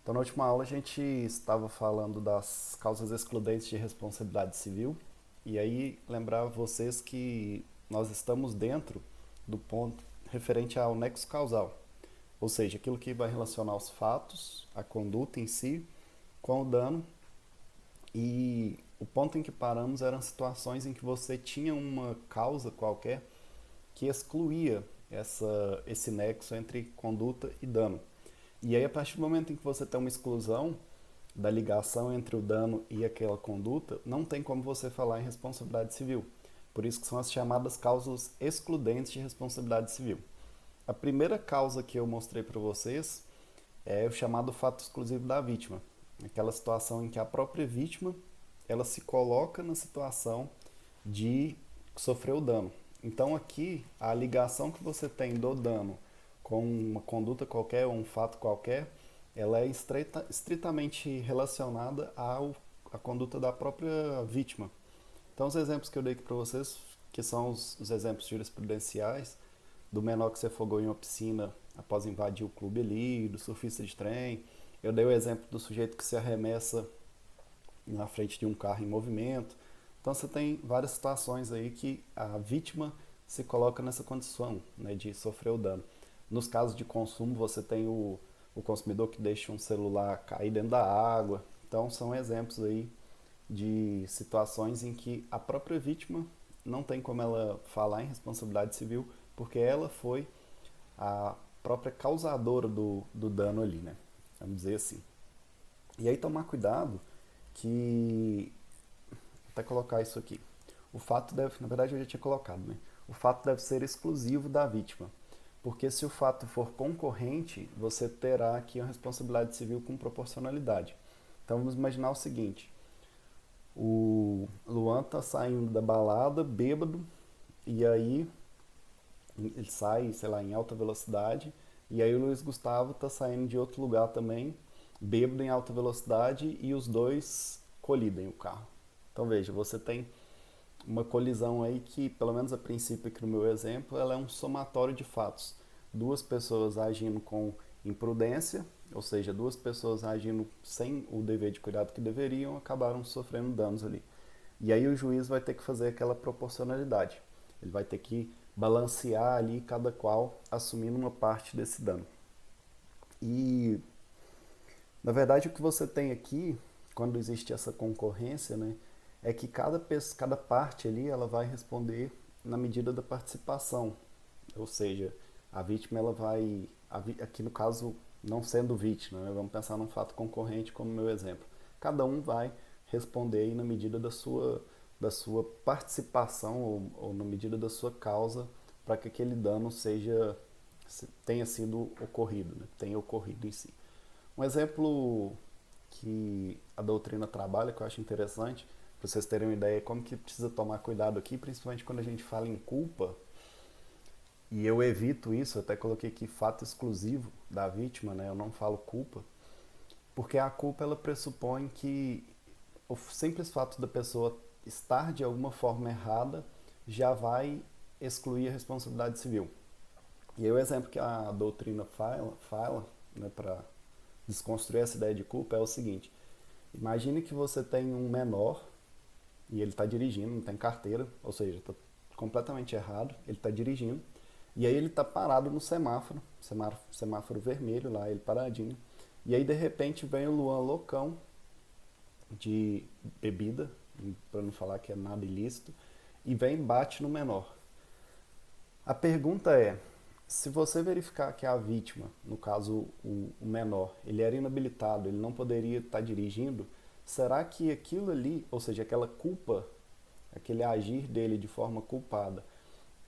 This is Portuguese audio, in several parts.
Então, na última aula, a gente estava falando das causas excludentes de responsabilidade civil, e aí lembrar vocês que nós estamos dentro do ponto referente ao nexo causal, ou seja, aquilo que vai relacionar os fatos, a conduta em si, com o dano, e o ponto em que paramos eram situações em que você tinha uma causa qualquer que excluía esse nexo entre conduta e dano. E aí, a partir do momento em que você tem uma exclusão da ligação entre o dano e aquela conduta, não tem como você falar em responsabilidade civil. Por isso que são as chamadas causas excludentes de responsabilidade civil. A primeira causa que eu mostrei para vocês é o chamado fato exclusivo da vítima. Aquela situação em que a própria vítima ela se coloca na situação de sofrer o dano. Então aqui a ligação que você tem do dano com uma conduta qualquer ou um fato qualquer, ela é estritamente relacionada à conduta da própria vítima. Então os exemplos que eu dei aqui para vocês, que são os exemplos jurisprudenciais, do menor que se afogou em uma piscina após invadir o clube ali, do surfista de trem. Eu dei o exemplo do sujeito que se arremessa na frente de um carro em movimento. Então você tem várias situações aí que a vítima se coloca nessa condição, né, de sofrer o dano. Nos casos de consumo, você tem o consumidor que deixa um celular cair dentro da água. Então são exemplos aí de situações em que a própria vítima não tem como ela falar em responsabilidade civil, porque ela foi a própria causadora do dano ali, né? Vamos dizer assim. E aí tomar cuidado que, até colocar isso aqui, o fato deve, na verdade eu já tinha colocado, né? O fato deve ser exclusivo da vítima, porque se o fato for concorrente, você terá aqui uma responsabilidade civil com proporcionalidade. Então vamos imaginar o seguinte: o Luan tá saindo da balada, bêbado, e aí ele sai, sei lá, em alta velocidade, e aí o Luiz Gustavo tá saindo de outro lugar também, bêbado em alta velocidade, e os dois colidem o carro. Então veja, você tem uma colisão aí que, pelo menos a princípio aqui no meu exemplo, ela é um somatório de fatos. Duas pessoas agindo com imprudência, ou seja, duas pessoas agindo sem o dever de cuidado que deveriam, acabaram sofrendo danos ali. E aí o juiz vai ter que fazer aquela proporcionalidade. Ele vai ter que balancear ali cada qual assumindo uma parte desse dano. E na verdade o que você tem aqui, quando existe essa concorrência, né, é que cada parte ali ela vai responder na medida da participação. Ou seja, a vítima ela vai, aqui no caso não sendo vítima, né, vamos pensar num fato concorrente como meu exemplo. Cada um vai responder aí na medida da sua participação ou na medida da sua causa para que aquele dano tenha sido ocorrido, né, tenha ocorrido em si. Um exemplo que a doutrina trabalha, que eu acho interessante, para vocês terem uma ideia como que precisa tomar cuidado aqui, principalmente quando a gente fala em culpa, e eu evito isso, eu até coloquei aqui fato exclusivo da vítima, né? Eu não falo culpa, porque a culpa ela pressupõe que o simples fato da pessoa estar de alguma forma errada já vai excluir a responsabilidade civil. E aí o exemplo que a doutrina fala né, para desconstruir essa ideia de culpa é o seguinte: imagine que você tem um menor e ele está dirigindo, não tem carteira, ou seja, está completamente errado, ele está dirigindo, e aí ele está parado no semáforo vermelho lá, ele paradinho, e aí de repente vem o Luan loucão de bebida, para não falar que é nada ilícito, e vem e bate no menor. A pergunta é, se você verificar que a vítima, no caso o menor, ele era inabilitado, ele não poderia estar dirigindo, será que aquilo ali, ou seja, aquela culpa, aquele agir dele de forma culpada,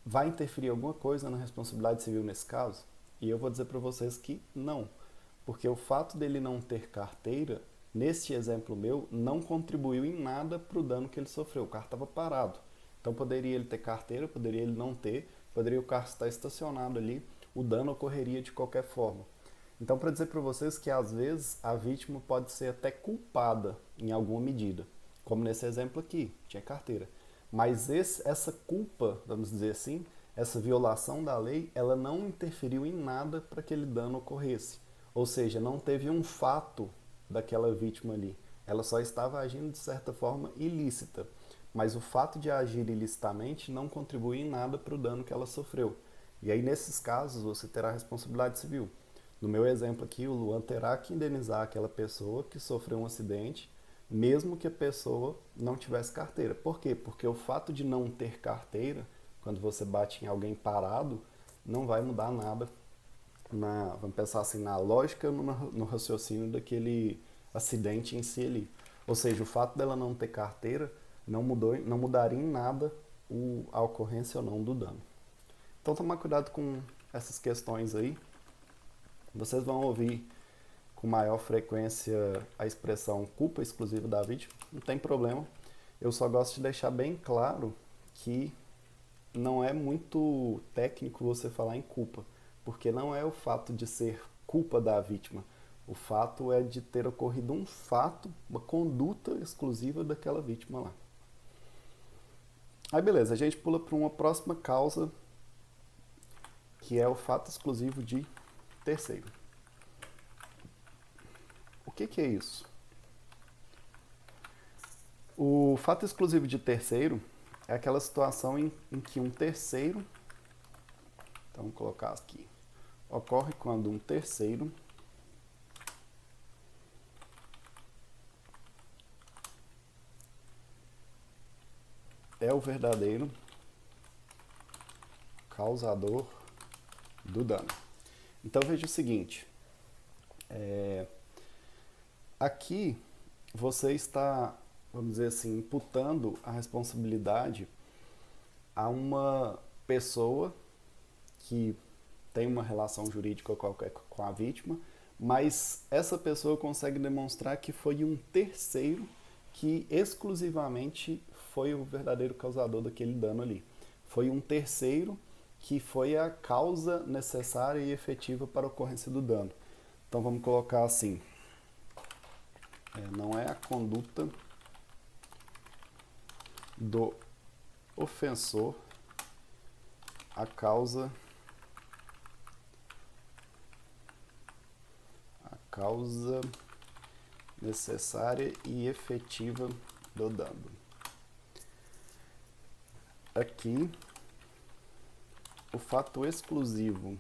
vai interferir alguma coisa na responsabilidade civil nesse caso? E eu vou dizer para vocês que não, porque o fato dele não ter carteira, neste exemplo meu, não contribuiu em nada para o dano que ele sofreu. O carro estava parado. Então poderia ele ter carteira, poderia ele não ter, poderia o carro estar estacionado ali, o dano ocorreria de qualquer forma. Então, para dizer para vocês que às vezes a vítima pode ser até culpada em alguma medida, como nesse exemplo aqui, tinha carteira. Mas essa culpa, vamos dizer assim, essa violação da lei, ela não interferiu em nada para que aquele dano ocorresse. Ou seja, não teve um fato daquela vítima ali. Ela só estava agindo de certa forma ilícita. Mas o fato de agir ilicitamente não contribui em nada para o dano que ela sofreu. E aí, nesses casos, você terá responsabilidade civil. No meu exemplo aqui, o Luan terá que indenizar aquela pessoa que sofreu um acidente, mesmo que a pessoa não tivesse carteira. Por quê? Porque o fato de não ter carteira, quando você bate em alguém parado, não vai mudar nada vamos pensar assim, na lógica, no raciocínio daquele acidente em si ali. Ou seja, o fato dela não ter carteira não mudaria em nada a ocorrência ou não do dano. Então, tomar cuidado com essas questões aí. Vocês vão ouvir com maior frequência a expressão culpa exclusiva da vítima. Não tem problema. Eu só gosto de deixar bem claro que não é muito técnico você falar em culpa, porque não é o fato de ser culpa da vítima. O fato é de ter ocorrido um fato, uma conduta exclusiva daquela vítima lá. Aí beleza, a gente pula para uma próxima causa, que é o fato exclusivo de terceiro. O que é isso? O fato exclusivo de terceiro é aquela situação em que um terceiro, então vamos colocar aqui, ocorre quando um terceiro é o verdadeiro causador do dano. Então veja o seguinte, aqui você está, vamos dizer assim, imputando a responsabilidade a uma pessoa que tem uma relação jurídica qualquer com a vítima, mas essa pessoa consegue demonstrar que foi um terceiro que exclusivamente foi o verdadeiro causador daquele dano ali. Foi um terceiro que foi a causa necessária e efetiva para a ocorrência do dano. Então vamos colocar assim, não é a conduta do ofensor a causa necessária e efetiva do dano. Aqui, o fato exclusivo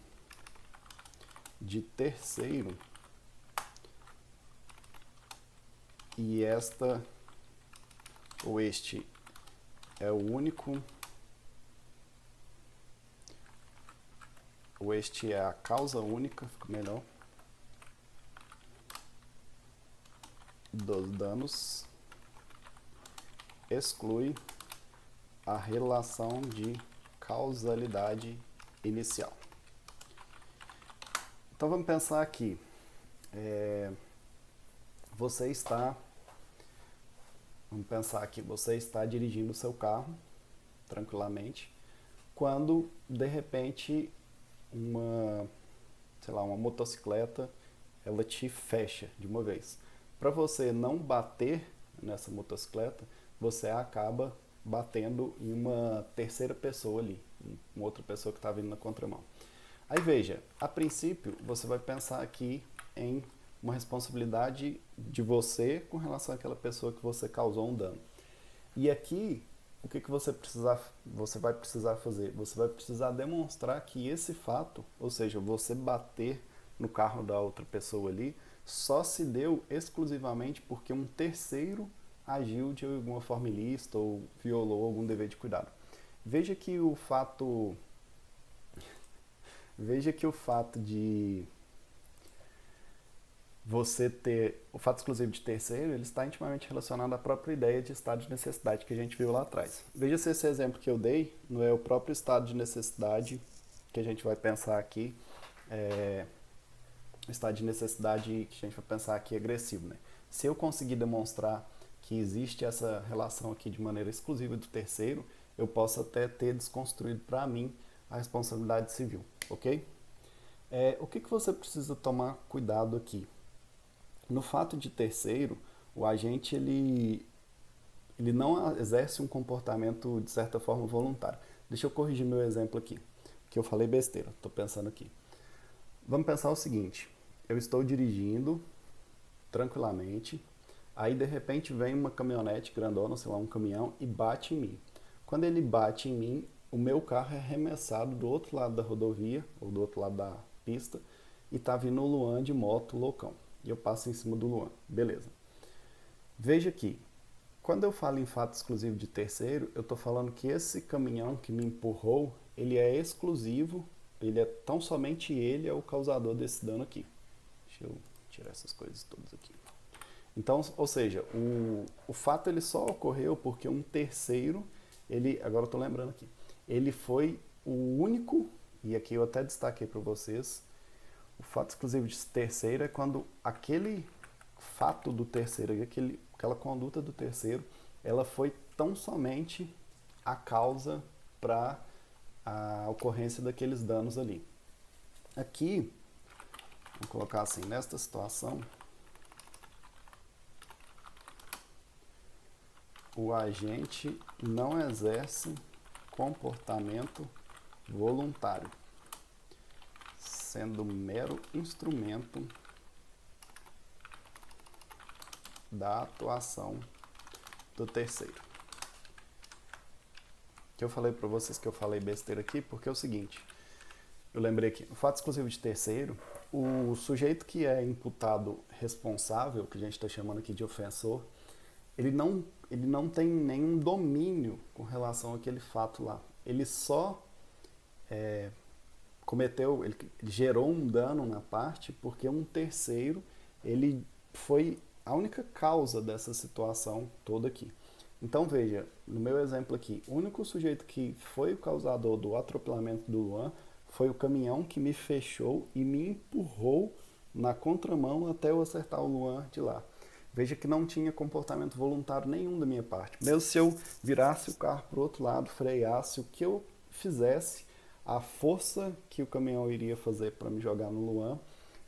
de terceiro e esta ou este é o único, ou este é a causa única, fica melhor, dos danos, exclui a relação de causalidade inicial. Então vamos pensar aqui, você está dirigindo o seu carro tranquilamente, quando de repente uma motocicleta ela te fecha de uma vez. Para você não bater nessa motocicleta, você acaba batendo em uma terceira pessoa ali, uma outra pessoa que está vindo na contramão. Aí veja, a princípio você vai pensar aqui em uma responsabilidade de você com relação àquela pessoa que você causou um dano. E aqui, o que você vai precisar fazer? Você vai precisar demonstrar que esse fato, ou seja, você bater no carro da outra pessoa ali, só se deu exclusivamente porque um terceiro agiu de alguma forma ilícita ou violou algum dever de cuidado. Veja que o fato de você ter o fato exclusivo de terceiro, ele está intimamente relacionado à própria ideia de estado de necessidade que a gente viu lá atrás. Veja se esse exemplo que eu dei não é o próprio estado de necessidade que a gente vai pensar aqui, estado de necessidade que a gente vai pensar aqui agressivo, né? Se eu conseguir demonstrar que existe essa relação aqui de maneira exclusiva do terceiro, eu posso até ter desconstruído para mim a responsabilidade civil, ok? O que você precisa tomar cuidado aqui? No fato de terceiro, o agente ele não exerce um comportamento de certa forma voluntário. Deixa eu corrigir meu exemplo aqui, que eu falei besteira, estou pensando aqui. Vamos pensar o seguinte, eu estou dirigindo tranquilamente, aí de repente vem uma caminhonete grandona, sei lá, um caminhão, e bate em mim. Quando ele bate em mim, o meu carro é arremessado do outro lado da rodovia, ou do outro lado da pista, e tá vindo o Luan de moto loucão. E eu passo em cima do Luan. Beleza. Veja aqui, quando eu falo em fato exclusivo de terceiro, eu estou falando que esse caminhão que me empurrou, ele é exclusivo, ele é tão somente ele é o causador desse dano aqui. Deixa eu tirar essas coisas todas aqui. Então, ou seja, o fato ele só ocorreu porque um terceiro, agora eu estou lembrando aqui, ele foi o único, e aqui eu até destaquei para vocês, o fato exclusivo de terceiro é quando aquele fato do terceiro, aquela conduta do terceiro, ela foi tão somente a causa para a ocorrência daqueles danos ali. Aqui, vou colocar assim, nesta situação, o agente não exerce comportamento voluntário, sendo mero instrumento da atuação do terceiro. Que eu falei para vocês que eu falei besteira aqui, porque é o seguinte, eu lembrei aqui, o fato exclusivo de terceiro, o sujeito que é imputado responsável, que a gente está chamando aqui de ofensor, ele não tem nenhum domínio com relação àquele fato lá. Ele só ele gerou um dano na parte porque um terceiro, ele foi a única causa dessa situação toda aqui. Então veja, no meu exemplo aqui, o único sujeito que foi o causador do atropelamento do Luan foi o caminhão que me fechou e me empurrou na contramão até eu acertar o Luan de lá. Veja que não tinha comportamento voluntário nenhum da minha parte. Mesmo se eu virasse o carro para o outro lado, freasse, o que eu fizesse, a força que o caminhão iria fazer para me jogar no Luan,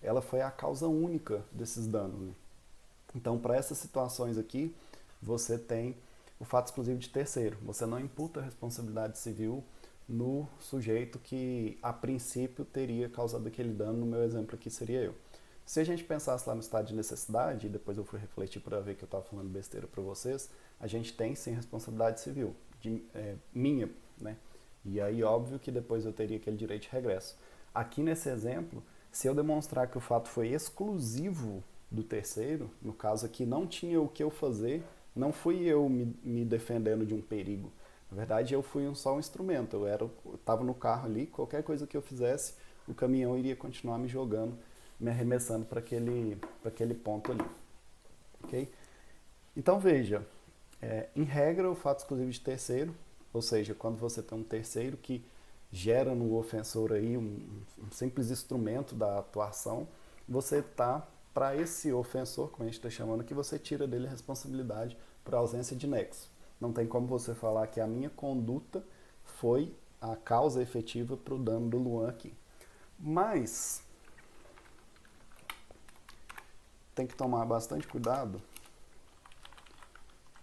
ela foi a causa única desses danos. Né? Então, para essas situações aqui, você tem o fato exclusivo de terceiro. Você não imputa a responsabilidade civil no sujeito que, a princípio, teria causado aquele dano. No meu exemplo aqui seria eu. Se a gente pensasse lá no estado de necessidade, e depois eu fui refletir para ver que eu estava falando besteira para vocês, a gente tem sim responsabilidade civil, minha, né? E aí, óbvio que depois eu teria aquele direito de regresso. Aqui nesse exemplo, se eu demonstrar que o fato foi exclusivo do terceiro, no caso aqui não tinha o que eu fazer, não fui eu me defendendo de um perigo. Na verdade, eu fui só um instrumento. Eu estava no carro ali, qualquer coisa que eu fizesse, o caminhão iria continuar me jogando, me arremessando para aquele ponto ali. Okay? Então veja, em regra, o fato exclusivo de terceiro, ou seja, quando você tem um terceiro que gera no ofensor aí um simples instrumento da atuação, você está, para esse ofensor, como a gente está chamando aqui, você tira dele a responsabilidade por ausência de nexo. Não tem como você falar que a minha conduta foi a causa efetiva para o dano do Luan aqui. Mas tem que tomar bastante cuidado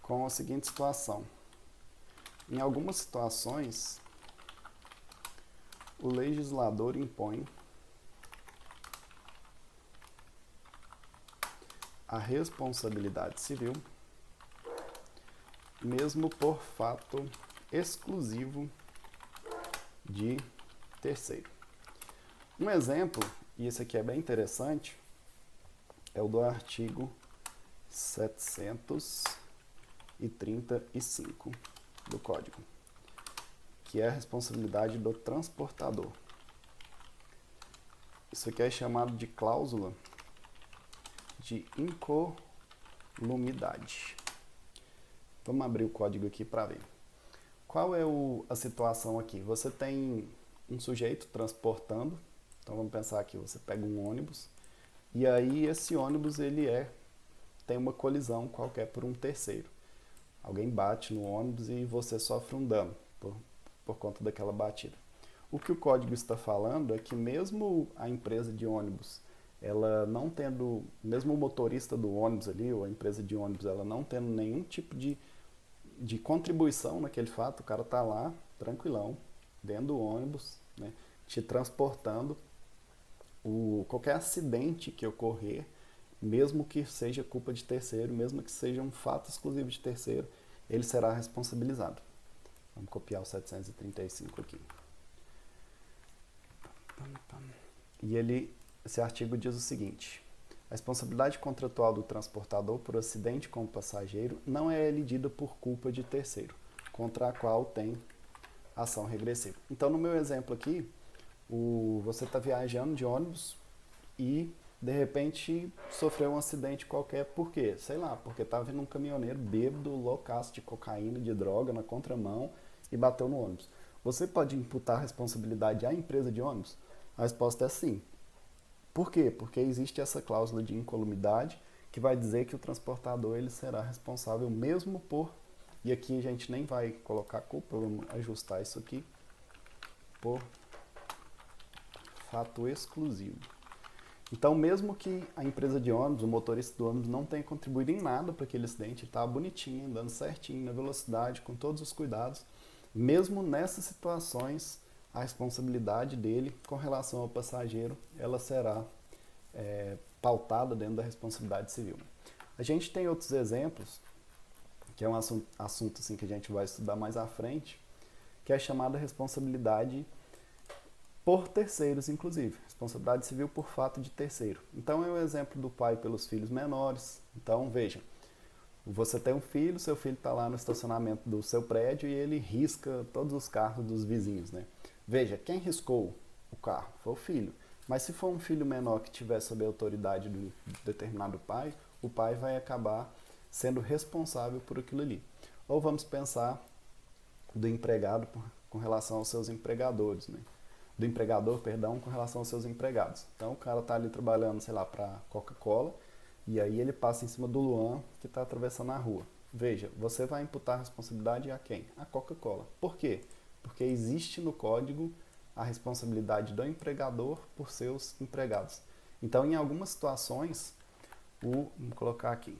com a seguinte situação. Em algumas situações, o legislador impõe a responsabilidade civil, mesmo por fato exclusivo de terceiro. Um exemplo, e esse aqui é bem interessante, é o do artigo 735 do Código, que é a responsabilidade do transportador. Isso aqui é chamado de cláusula de incolumidade. Vamos abrir o código aqui para ver. Qual é a situação aqui? Você tem um sujeito transportando, então vamos pensar aqui, você pega um ônibus, e aí esse ônibus tem uma colisão qualquer por um terceiro. Alguém bate no ônibus e você sofre um dano por conta daquela batida. O que o código está falando é que mesmo a empresa de ônibus, ela não tendo, mesmo o motorista do ônibus ali, ou a empresa de ônibus, ela não tendo nenhum tipo de contribuição naquele fato, o cara tá lá, tranquilão, dentro do ônibus, né, te transportando, qualquer acidente que ocorrer, mesmo que seja culpa de terceiro, mesmo que seja um fato exclusivo de terceiro, ele será responsabilizado. Vamos copiar o 735 aqui. E esse artigo diz o seguinte: a responsabilidade contratual do transportador por acidente com o passageiro não é elidida por culpa de terceiro, contra a qual tem ação regressiva. Então, no meu exemplo aqui, você está viajando de ônibus e, de repente, sofreu um acidente qualquer. Por quê? Sei lá, porque estava vindo um caminhoneiro bêbado, loucaço de cocaína, de droga, na contramão e bateu no ônibus. Você pode imputar a responsabilidade à empresa de ônibus? A resposta é sim. Por quê? Porque existe essa cláusula de incolumidade que vai dizer que o transportador ele será responsável mesmo por, e aqui a gente nem vai colocar culpa, vamos ajustar isso aqui, por fato exclusivo. Então, mesmo que a empresa de ônibus, o motorista do ônibus não tenha contribuído em nada para aquele acidente, ele estava bonitinho, andando certinho, na velocidade, com todos os cuidados, mesmo nessas situações, a responsabilidade dele com relação ao passageiro, ela será pautada dentro da responsabilidade civil. A gente tem outros exemplos, que é um assunto assim, que a gente vai estudar mais à frente, que é a chamada responsabilidade por terceiros, inclusive. Responsabilidade civil por fato de terceiro. Então, é o exemplo do pai pelos filhos menores. Então, veja, você tem um filho, seu filho está lá no estacionamento do seu prédio e ele risca todos os carros dos vizinhos, né? Veja, quem riscou o carro foi o filho. Mas se for um filho menor que tiver sob a autoridade do determinado pai, o pai vai acabar sendo responsável por aquilo ali. Ou vamos pensar do empregado com relação aos seus empregadores, né? Do empregador, perdão, com relação aos seus empregados. Então o cara está ali trabalhando, sei lá, para Coca-Cola, e aí ele passa em cima do Luan que está atravessando a rua. Veja, você vai imputar a responsabilidade a quem? A Coca-Cola. Por quê? Porque existe no código a responsabilidade do empregador por seus empregados. Então, em algumas situações, vamos colocar aqui,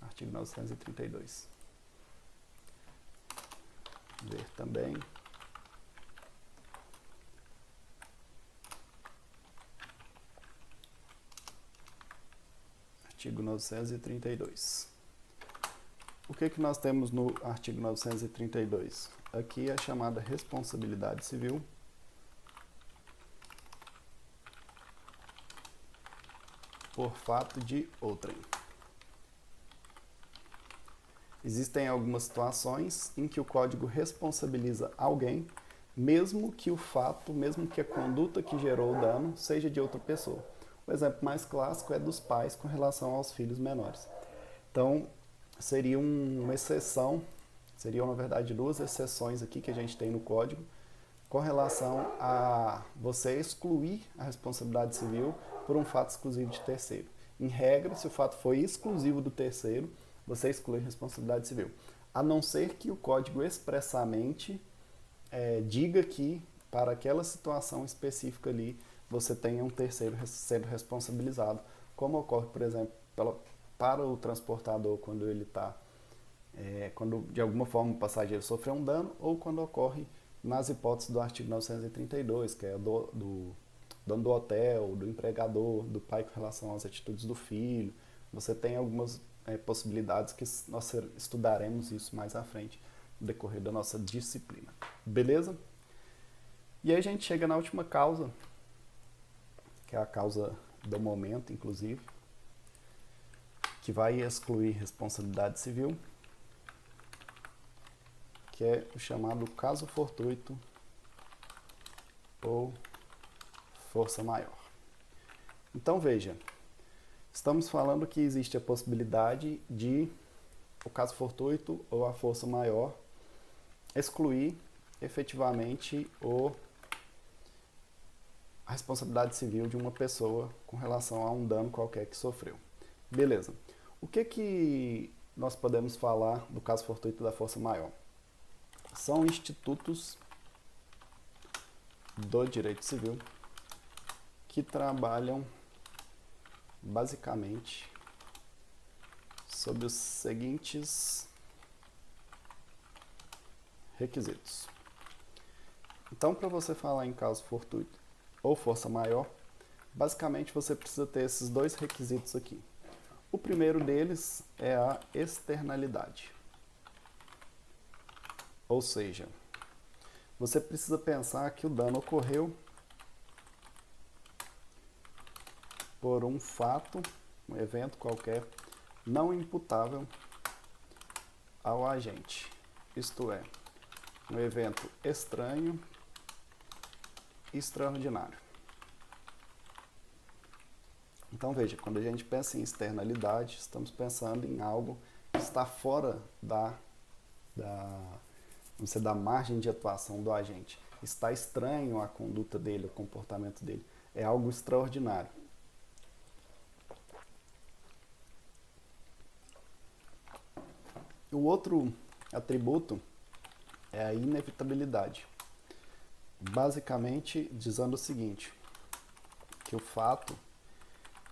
artigo 932. Ver também. Artigo 932. O que nós temos no artigo 932? Aqui é a chamada responsabilidade civil por fato de outrem. Existem algumas situações em que o código responsabiliza alguém, mesmo que o fato, mesmo que a conduta que gerou o dano seja de outra pessoa. O exemplo mais clássico é dos pais com relação aos filhos menores. Então, seria uma exceção, seriam na verdade duas exceções aqui que a gente tem no código, com relação a você excluir a responsabilidade civil por um fato exclusivo de terceiro. Em regra, se o fato foi exclusivo do terceiro, você exclui a responsabilidade civil. A não ser que o código expressamente diga que, para aquela situação específica ali, você tenha um terceiro sendo responsabilizado, como ocorre, por exemplo, para o transportador quando ele está, quando de alguma forma o passageiro sofreu um dano, ou quando ocorre nas hipóteses do artigo 932, que é do dono do hotel, do empregador, do pai com relação às atitudes do filho. Você tem algumas possibilidades que nós estudaremos isso mais à frente no decorrer da nossa disciplina. Beleza? E aí a gente chega na última causa, que é a causa do momento, inclusive, que vai excluir responsabilidade civil, que é o chamado caso fortuito ou força maior. Então veja, estamos falando que existe a possibilidade de o caso fortuito ou a força maior excluir efetivamente a responsabilidade civil de uma pessoa com relação a um dano qualquer que sofreu. Beleza. O que nós podemos falar do caso fortuito da força maior? São institutos do direito civil que trabalham basicamente sob os seguintes requisitos. Então, para você falar em caso fortuito ou força maior, Basicamente, você precisa ter esses dois requisitos aqui. O primeiro deles é a externalidade. Ou seja, você precisa pensar que o dano ocorreu por um fato, um evento qualquer, não imputável ao agente. Isto é, um evento estranho e extraordinário. Então veja, quando a gente pensa em externalidade, estamos pensando em algo que está fora da margem de atuação do agente. Está estranho a conduta dele, o comportamento dele. É algo extraordinário. O outro atributo é a inevitabilidade. Basicamente dizendo o seguinte, que o fato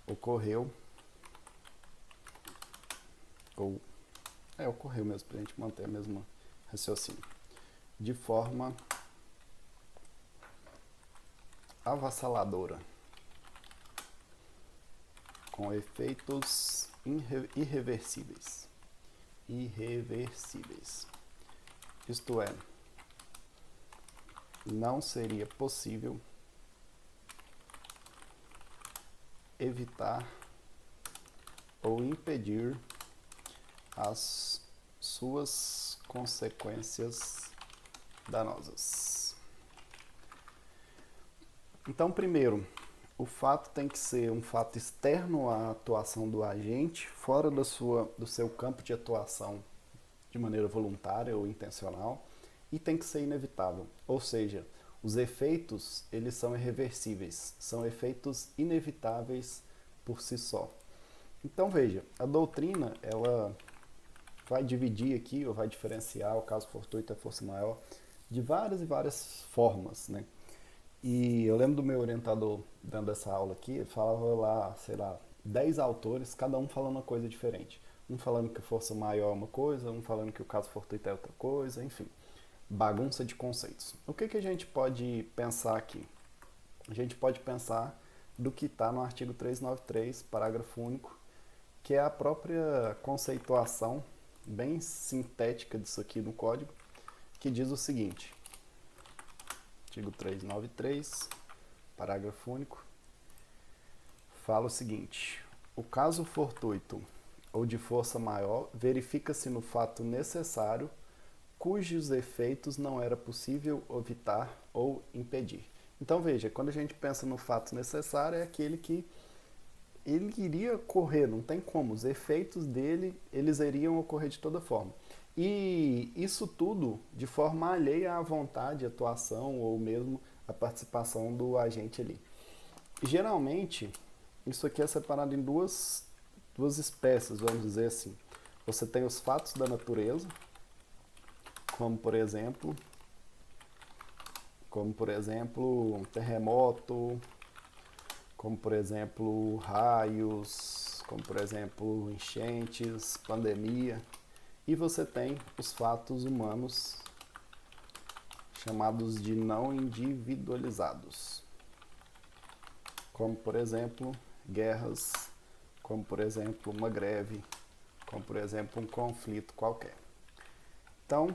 ocorreu, ocorreu mesmo, para a gente manter a mesma raciocínio, de forma avassaladora, com efeitos irreversíveis. Isto é, não seria possível evitar ou impedir as suas consequências danosas. Então, primeiro, o fato tem que ser um fato externo à atuação do agente, fora do seu campo de atuação de maneira voluntária ou intencional, e tem que ser inevitável. Ou seja, os efeitos, eles são irreversíveis, são efeitos inevitáveis por si só. Então veja, a doutrina, ela vai dividir aqui, ou vai diferenciar o caso fortuito e a força maior de várias e várias formas, né? E eu lembro do meu orientador dando essa aula aqui, ele falava lá, sei lá, 10 autores, cada um falando uma coisa diferente. Um falando que a força maior é uma coisa, um falando que o caso fortuito é outra coisa, enfim. Bagunça de conceitos. O que a gente pode pensar aqui? A gente pode pensar do que está no artigo 393, parágrafo único, que é a própria conceituação bem sintética disso aqui no código, que diz o seguinte, artigo 393, parágrafo único, fala o seguinte, o caso fortuito ou de força maior verifica-se no fato necessário cujos efeitos não era possível evitar ou impedir. Então veja, quando a gente pensa no fato necessário, é aquele que ele iria ocorrer, não tem como, os efeitos dele, eles iriam ocorrer de toda forma. E isso tudo de forma alheia à vontade, atuação ou mesmo a participação do agente ali. Geralmente, isso aqui é separado em duas espécies, vamos dizer assim. Você tem os fatos da natureza, como por exemplo um terremoto, como por exemplo raios, como por exemplo enchentes, pandemia. E você tem os fatos humanos chamados de não individualizados, como por exemplo guerras, como por exemplo uma greve, como por exemplo um conflito qualquer. Então,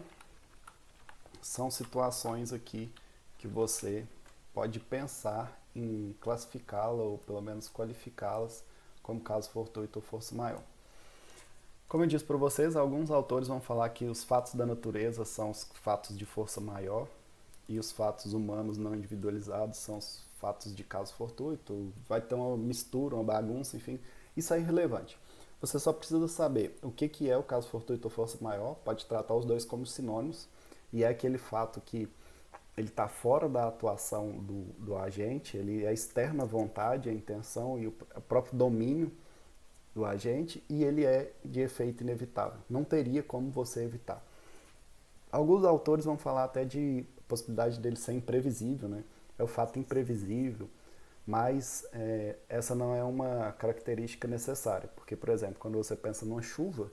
são situações aqui que você pode pensar em classificá-la ou pelo menos qualificá-las como caso fortuito ou força maior. Como eu disse para vocês, alguns autores vão falar que os fatos da natureza são os fatos de força maior e os fatos humanos não individualizados são os fatos de caso fortuito. Vai ter uma mistura, uma bagunça, enfim, isso é irrelevante. Você só precisa saber o que é o caso fortuito ou força maior, pode tratar os dois como sinônimos, e é aquele fato que ele está fora da atuação do agente, ele é externo à vontade, à intenção e o próprio domínio do agente, e ele é de efeito inevitável. Não teria como você evitar. Alguns autores vão falar até de possibilidade dele ser imprevisível, né? É o fato imprevisível, mas essa não é uma característica necessária, porque, por exemplo, quando você pensa numa chuva,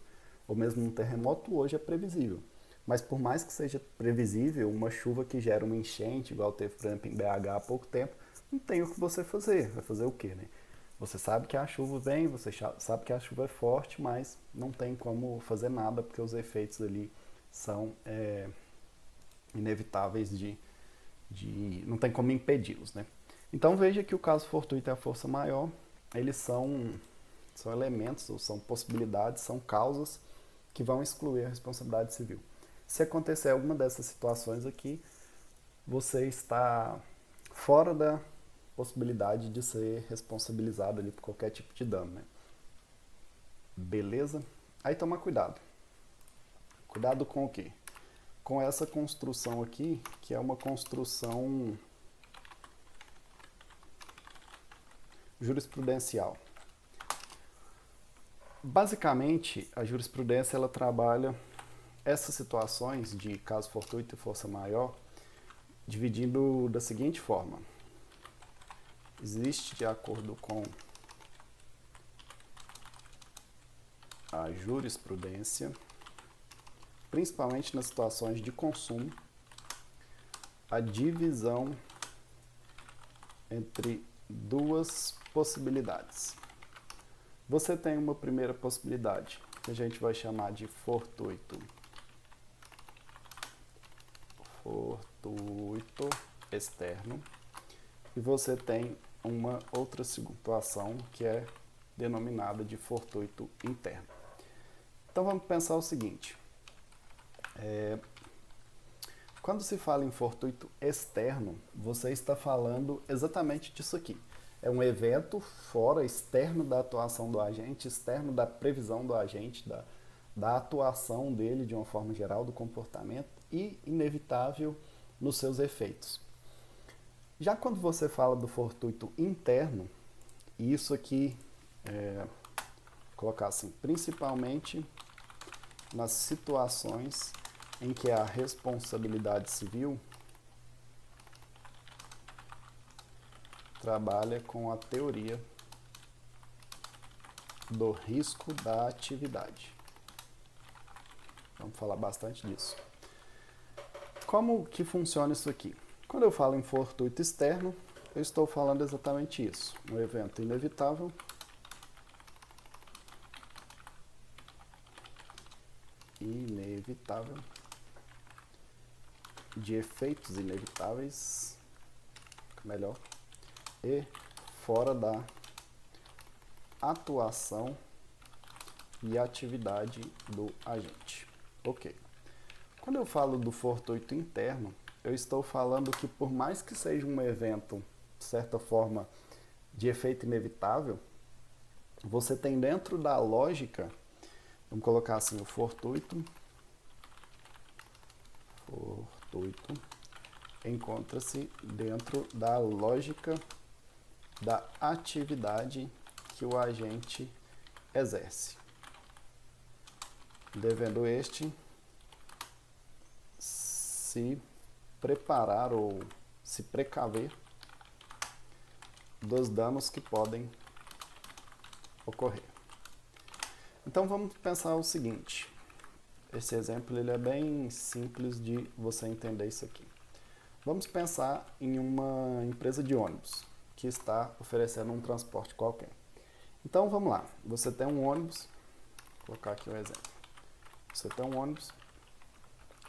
ou mesmo num terremoto, hoje é previsível. Mas por mais que seja previsível, uma chuva que gera uma enchente, igual teve, por exemplo, em BH há pouco tempo, não tem o que você fazer. Vai fazer o quê, né? Você sabe que a chuva vem, você sabe que a chuva é forte, mas não tem como fazer nada porque os efeitos ali são inevitáveis não tem como impedi-los, né? Então veja que o caso fortuito e a força maior, eles são elementos, ou são possibilidades, são causas que vão excluir a responsabilidade civil. Se acontecer alguma dessas situações aqui, você está fora da possibilidade de ser responsabilizado ali por qualquer tipo de dano, né? Beleza? Aí toma cuidado. Cuidado com o quê? Com essa construção aqui, que é uma construção jurisprudencial. Basicamente, a jurisprudência ela trabalha essas situações de caso fortuito e força maior, dividindo da seguinte forma. Existe, de acordo com a jurisprudência, principalmente nas situações de consumo, a divisão entre duas possibilidades. Você tem uma primeira possibilidade, que a gente vai chamar de fortuito externo, e você tem uma outra situação que é denominada de fortuito interno. Então vamos pensar o seguinte, quando se fala em fortuito externo, você está falando exatamente disso aqui. É um evento fora, externo da atuação do agente, externo da previsão do agente, da atuação dele de uma forma geral, do comportamento e inevitável nos seus efeitos. Já quando você fala do fortuito interno, e isso aqui, colocar assim, principalmente nas situações em que a responsabilidade civil trabalha com a teoria do risco da atividade. Vamos falar bastante disso. Como que funciona isso aqui? Quando eu falo em fortuito externo, eu estou falando exatamente isso. Um evento inevitável de efeitos inevitáveis, melhor, e fora da atuação e atividade do agente. Ok. Quando eu falo do fortuito interno, eu estou falando que por mais que seja um evento, de certa forma, de efeito inevitável, você tem dentro da lógica, vamos colocar assim, o fortuito encontra-se dentro da lógica da atividade que o agente exerce, devendo este se preparar ou se precaver dos danos que podem ocorrer. Então vamos pensar o seguinte, esse exemplo ele é bem simples de você entender isso aqui. Vamos pensar em uma empresa de ônibus que está oferecendo um transporte qualquer. Então vamos lá, você tem um ônibus, vou colocar aqui um exemplo. Você tem um ônibus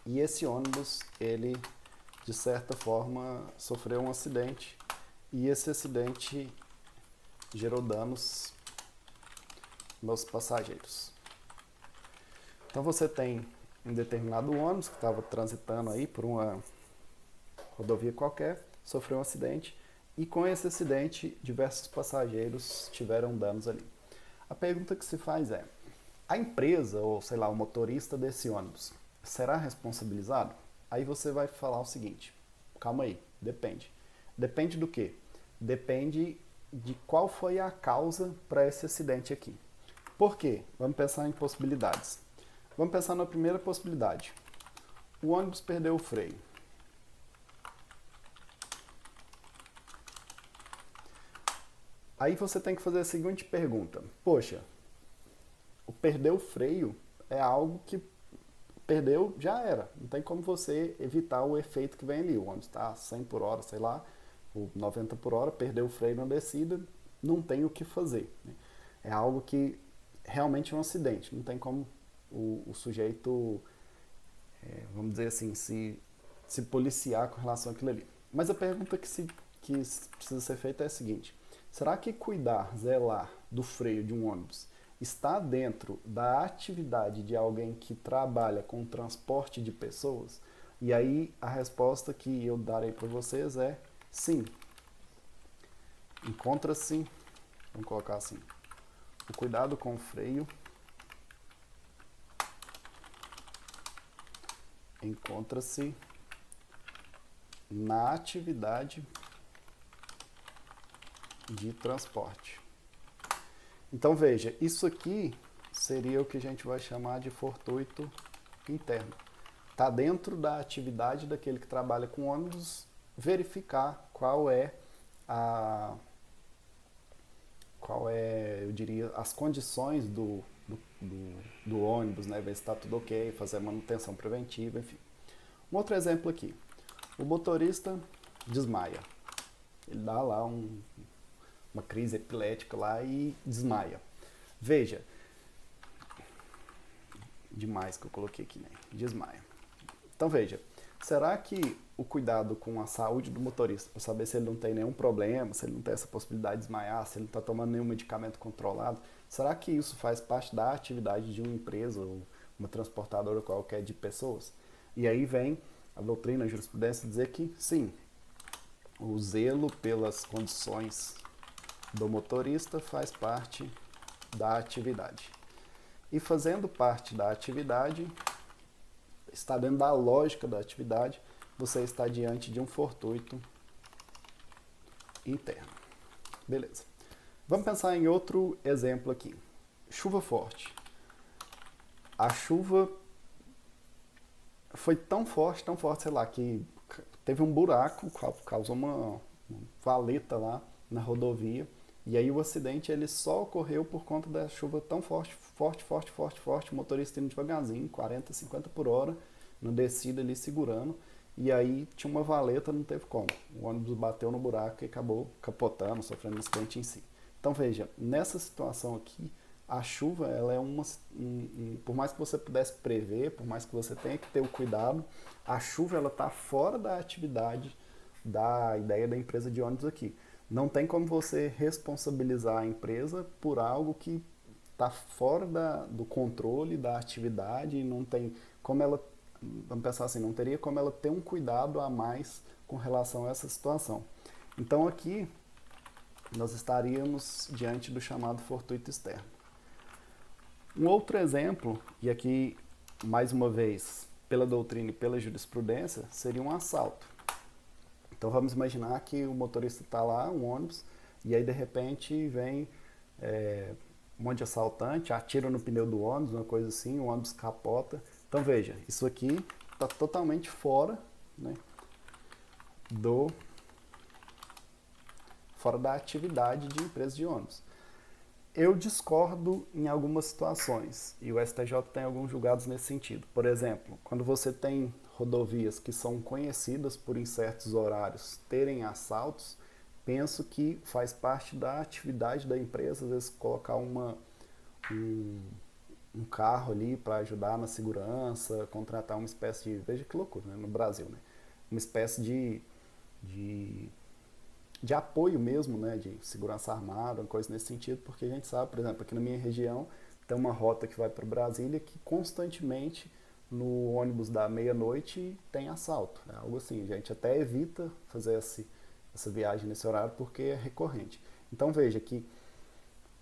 e esse ônibus, ele de certa forma sofreu um acidente e esse acidente gerou danos nos passageiros. Então você tem um determinado ônibus que estava transitando aí por uma rodovia qualquer, sofreu um acidente e com esse acidente diversos passageiros tiveram danos ali. A pergunta que se faz é, a empresa ou sei lá, o motorista desse ônibus será responsabilizado? Aí você vai falar o seguinte, calma aí, depende. Depende do quê? Depende de qual foi a causa para esse acidente aqui. Por quê? Vamos pensar em possibilidades. Vamos pensar na primeira possibilidade. O ônibus perdeu o freio. Aí você tem que fazer a seguinte pergunta. Poxa, o perder o freio é algo que perdeu, já era. Não tem como você evitar o efeito que vem ali. O ônibus está 100 por hora, sei lá, ou 90 por hora, perdeu o freio na descida, não tem o que fazer, né? É algo que realmente é um acidente, não tem como o sujeito, vamos dizer assim, se policiar com relação àquilo ali. Mas a pergunta que precisa ser feita é a seguinte: será que cuidar, zelar do freio de um ônibus está dentro da atividade de alguém que trabalha com transporte de pessoas? E aí a resposta que eu darei para vocês é sim. Encontra-se, vamos colocar assim, o cuidado com o freio encontra-se na atividade de transporte. Então veja, isso aqui seria o que a gente vai chamar de fortuito interno. Está dentro da atividade daquele que trabalha com ônibus verificar eu diria, as condições do ônibus, né? Ver se está tudo ok, fazer a manutenção preventiva, enfim. Um outro exemplo aqui. O motorista desmaia. Ele dá lá uma crise epilética lá e desmaia. Veja, demais que eu coloquei aqui, né? Desmaia. Então veja, será que o cuidado com a saúde do motorista, para saber se ele não tem nenhum problema, se ele não tem essa possibilidade de desmaiar, se ele não está tomando nenhum medicamento controlado, será que isso faz parte da atividade de uma empresa ou uma transportadora qualquer de pessoas? E aí vem a doutrina, a jurisprudência dizer que sim, o zelo pelas condições do motorista faz parte da atividade. E fazendo parte da atividade, está dentro da lógica da atividade, você está diante de um fortuito interno. Beleza. Vamos pensar em outro exemplo aqui. Chuva forte. A chuva foi tão forte, sei lá, que teve um buraco, causou uma valeta lá na rodovia, e aí o acidente ele só ocorreu por conta da chuva tão forte, o motorista indo devagarzinho, 40, 50 por hora, na descida ali segurando, e aí tinha uma valeta, não teve como. O ônibus bateu no buraco e acabou capotando, sofrendo um acidente em si. Então veja, nessa situação aqui, a chuva, ela é por mais que você pudesse prever, por mais que você tenha que ter o cuidado, a chuva ela está fora da atividade da ideia da empresa de ônibus aqui. Não tem como você responsabilizar a empresa por algo que está fora do controle da atividade, e não tem como ela, vamos pensar assim, não teria como ela ter um cuidado a mais com relação a essa situação. Então aqui nós estaríamos diante do chamado fortuito externo. Um outro exemplo, e aqui mais uma vez pela doutrina e pela jurisprudência, seria um assalto. Então vamos imaginar que o motorista está lá, um ônibus, e aí de repente vem um monte de assaltante, atira no pneu do ônibus, uma coisa assim, o ônibus capota. Então veja, isso aqui está totalmente fora, né, fora da atividade de empresa de ônibus. Eu discordo em algumas situações, e o STJ tem alguns julgados nesse sentido. Por exemplo, quando você tem rodovias que são conhecidas por em certos horários terem assaltos, penso que faz parte da atividade da empresa, às vezes colocar um carro ali para ajudar na segurança, contratar uma espécie de, veja que loucura, né, no Brasil, né, uma espécie de apoio mesmo, né, de segurança armada, uma coisa nesse sentido, porque a gente sabe, por exemplo, aqui na minha região tem uma rota que vai para Brasília que constantemente no ônibus da meia-noite tem assalto, né, algo assim, a gente até evita fazer essa viagem nesse horário porque é recorrente. Então veja que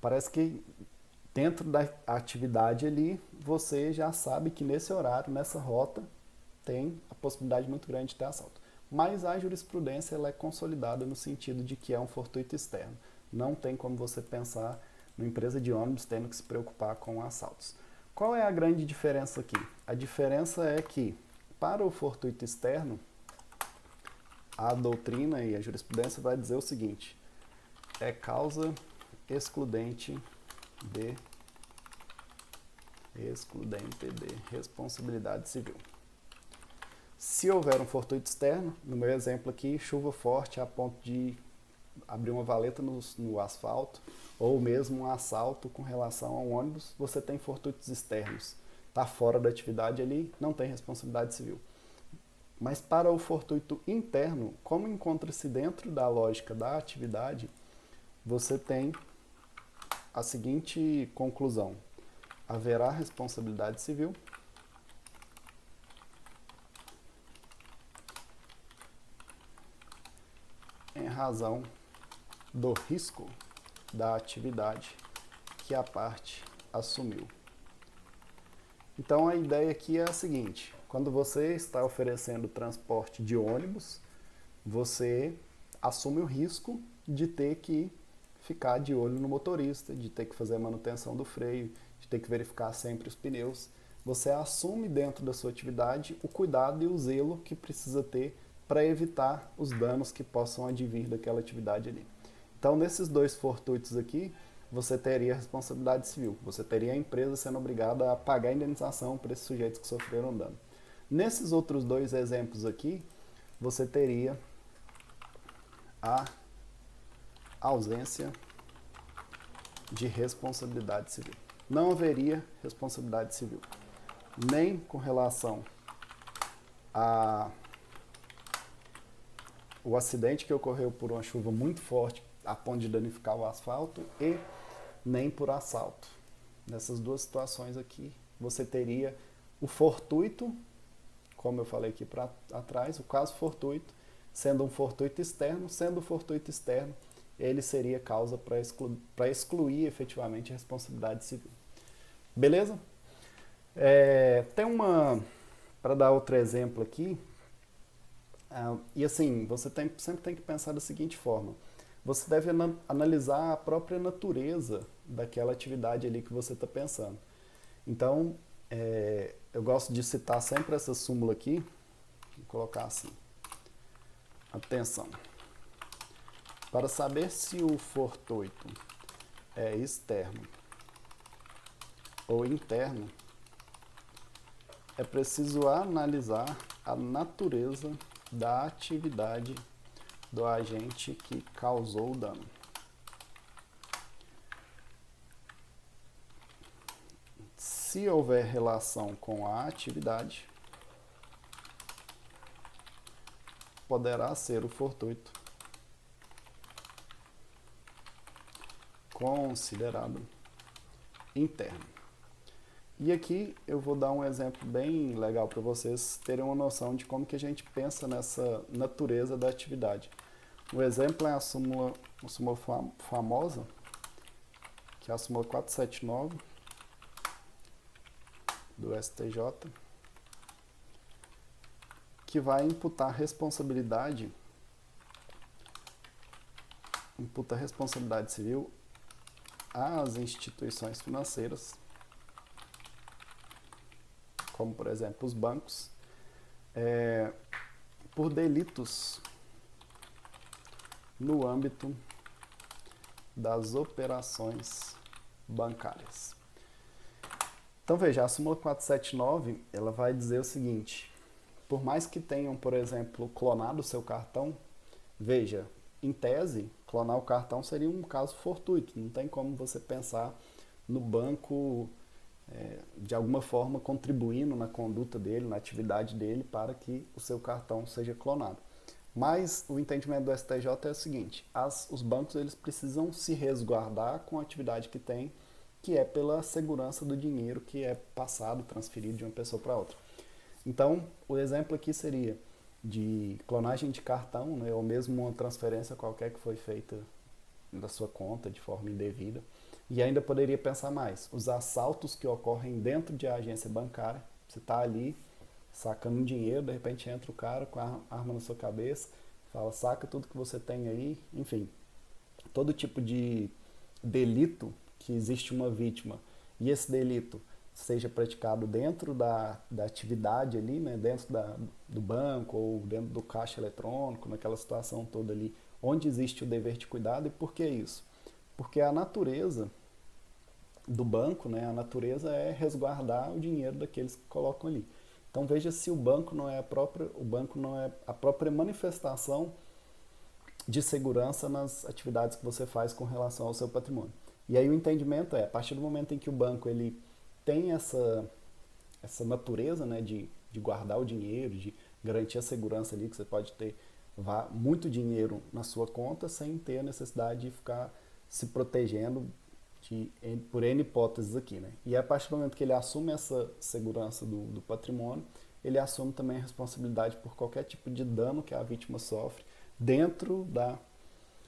parece que dentro da atividade ali, você já sabe que nesse horário, nessa rota, tem a possibilidade muito grande de ter assalto. Mas a jurisprudência ela é consolidada no sentido de que é um fortuito externo. Não tem como você pensar numa empresa de ônibus tendo que se preocupar com assaltos. Qual é a grande diferença aqui? A diferença é que, para o fortuito externo, a doutrina e a jurisprudência vai dizer o seguinte: é causa excludente de responsabilidade civil. Se houver um fortuito externo, no meu exemplo aqui, chuva forte a ponto de abrir uma valeta no asfalto, ou mesmo um assalto com relação a um ônibus, você tem fortuitos externos. Está fora da atividade ali, não tem responsabilidade civil. Mas para o fortuito interno, como encontra-se dentro da lógica da atividade, você tem a seguinte conclusão: haverá responsabilidade civil em razão do risco da atividade que a parte assumiu. Então a ideia aqui é a seguinte: quando você está oferecendo transporte de ônibus, você assume o risco de ter que ficar de olho no motorista, de ter que fazer a manutenção do freio, de ter que verificar sempre os pneus. Você assume dentro da sua atividade o cuidado e o zelo que precisa ter para evitar os danos que possam advir daquela atividade ali. Então, nesses dois fortuitos aqui, você teria responsabilidade civil. Você teria a empresa sendo obrigada a pagar a indenização para esses sujeitos que sofreram dano. Nesses outros dois exemplos aqui, você teria a ausência de responsabilidade civil. Não haveria responsabilidade civil, nem com relação ao acidente que ocorreu por uma chuva muito forte a ponto de danificar o asfalto, e nem por assalto. Nessas duas situações aqui, você teria o fortuito, como eu falei aqui para atrás, o caso fortuito, sendo um fortuito externo, ele seria causa para excluir efetivamente a responsabilidade civil. Beleza? Para dar outro exemplo aqui, e assim, você sempre tem que pensar da seguinte forma: você deve analisar a própria natureza daquela atividade ali que você está pensando. Então, eu gosto de citar sempre essa súmula aqui, vou colocar assim: atenção, para saber se o fortuito é externo ou interno, é preciso analisar a natureza da atividade do agente que causou o dano. Se houver relação com a atividade, poderá ser o fortuito considerado interno. E aqui eu vou dar um exemplo bem legal para vocês terem uma noção de como que a gente pensa nessa natureza da atividade. O exemplo é uma súmula famosa, que é a súmula 479 do STJ, que vai imputar responsabilidade civil às instituições financeiras, como por exemplo os bancos, por delitos no âmbito das operações bancárias. Então veja, a súmula 479, ela vai dizer o seguinte: por mais que tenham, por exemplo, clonado o seu cartão, veja, em tese, clonar o cartão seria um caso fortuito, não tem como você pensar no banco de alguma forma contribuindo na conduta dele, na atividade dele, para que o seu cartão seja clonado. Mas o entendimento do STJ é o seguinte: os bancos eles precisam se resguardar com a atividade que tem, que é pela segurança do dinheiro que é passado, transferido de uma pessoa para outra. Então, o exemplo aqui seria de clonagem de cartão, né, ou mesmo uma transferência qualquer que foi feita da sua conta de forma indevida. E ainda poderia pensar mais: os assaltos que ocorrem dentro de agência bancária. Você está ali sacando dinheiro, de repente entra o cara com a arma na sua cabeça, fala, saca tudo que você tem aí, enfim. Todo tipo de delito que existe uma vítima e esse delito seja praticado dentro da atividade ali, né, dentro do banco ou dentro do caixa eletrônico, naquela situação toda ali, onde existe o dever de cuidado. E por que isso? Porque a natureza do banco, né, a natureza é resguardar o dinheiro daqueles que colocam ali. Então veja se o banco não é a própria manifestação de segurança nas atividades que você faz com relação ao seu patrimônio. E aí o entendimento é, a partir do momento em que o banco ele tem essa natureza, né, de guardar o dinheiro, de garantir a segurança ali, que você pode ter muito dinheiro na sua conta sem ter a necessidade de ficar se protegendo por N hipóteses aqui. Né? E a partir do momento que ele assume essa segurança do patrimônio, ele assume também a responsabilidade por qualquer tipo de dano que a vítima sofre dentro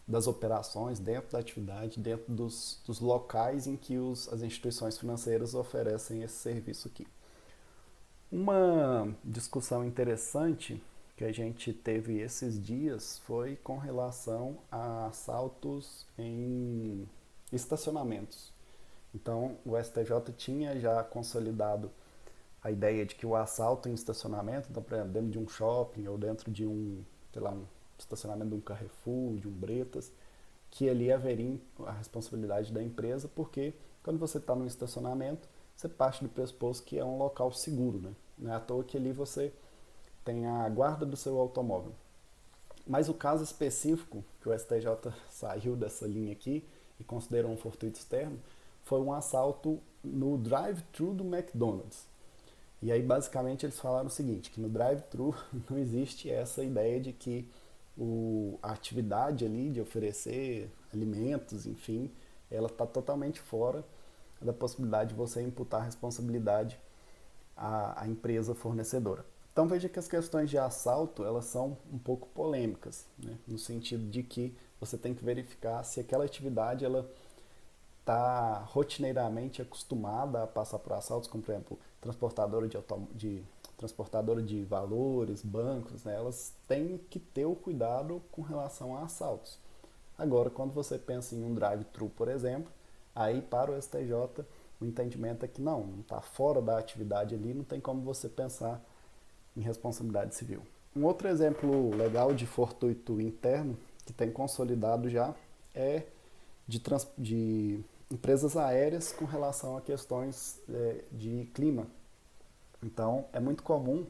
das operações, dentro da atividade, dentro dos locais em que as instituições financeiras oferecem esse serviço aqui. Uma discussão interessante que a gente teve esses dias foi com relação a assaltos em estacionamentos. Então, o STJ tinha já consolidado a ideia de que o assalto em estacionamento, então, por exemplo, dentro de um shopping ou dentro de um estacionamento de um Carrefour, de um Bretas, que ali haveria a responsabilidade da empresa, porque quando você está no estacionamento, você parte do pressuposto que é um local seguro, né? Não é à toa que ali você tem a guarda do seu automóvel. Mas o caso específico, que o STJ saiu dessa linha aqui e considerou um fortuito externo, foi um assalto no drive-thru do McDonald's. E aí, basicamente, eles falaram o seguinte, que no drive-thru não existe essa ideia de que a atividade ali de oferecer alimentos, enfim, ela está totalmente fora da possibilidade de você imputar responsabilidade à empresa fornecedora. Então veja que as questões de assalto, elas são um pouco polêmicas, né? No sentido de que você tem que verificar se aquela atividade ela está rotineiramente acostumada a passar por assaltos, como por exemplo, transportadora de valores, bancos, né? Elas têm que ter o cuidado com relação a assaltos. Agora, quando você pensa em um drive-thru, por exemplo, aí para o STJ o entendimento é que não está fora da atividade ali, não tem como você pensar em responsabilidade civil. Um outro exemplo legal de fortuito interno, que tem consolidado já, é de empresas aéreas com relação a questões de clima. Então, é muito comum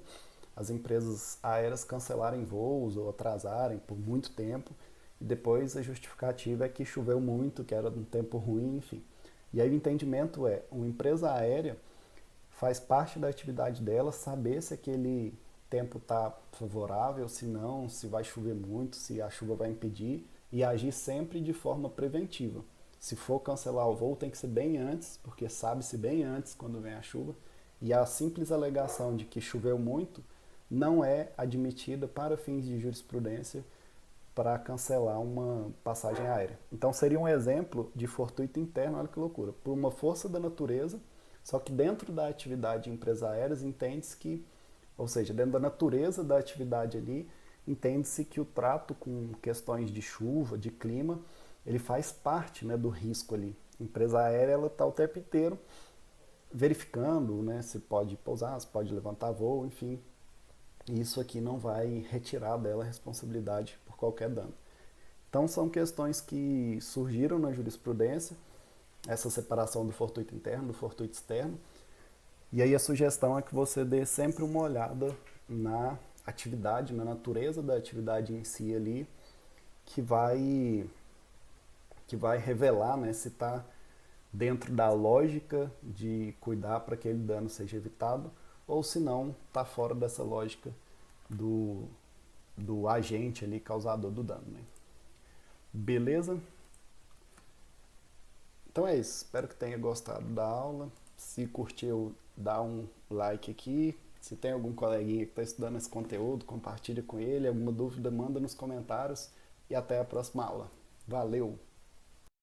as empresas aéreas cancelarem voos ou atrasarem por muito tempo, e depois a justificativa é que choveu muito, que era um tempo ruim, enfim. E aí o entendimento é, uma empresa aérea faz parte da atividade dela saber se aquele tempo está favorável, se não, se vai chover muito, se a chuva vai impedir, e agir sempre de forma preventiva. Se for cancelar o voo, tem que ser bem antes, porque sabe-se bem antes quando vem a chuva, e a simples alegação de que choveu muito não é admitida para fins de jurisprudência para cancelar uma passagem aérea. Então seria um exemplo de fortuito interno, olha que loucura, por uma força da natureza, só que dentro da atividade de empresas aéreas entende-se que, ou seja, dentro da natureza da atividade ali, entende-se que o trato com questões de chuva, de clima, ele faz parte, né, do risco ali. A empresa aérea ela está o tempo inteiro verificando, né, se pode pousar, se pode levantar voo, enfim. E isso aqui não vai retirar dela a responsabilidade por qualquer dano. Então são questões que surgiram na jurisprudência, essa separação do fortuito interno, do fortuito externo, e aí a sugestão é que você dê sempre uma olhada na atividade, na natureza da atividade em si ali, que vai revelar, né, se está dentro da lógica de cuidar para que aquele dano seja evitado, ou se não, está fora dessa lógica do agente ali, causador do dano. Né? Beleza? Então é isso, espero que tenha gostado da aula. Se curtiu, dá um like aqui. Se tem algum coleguinha que está estudando esse conteúdo, compartilha com ele. Alguma dúvida, manda nos comentários. E até a próxima aula. Valeu!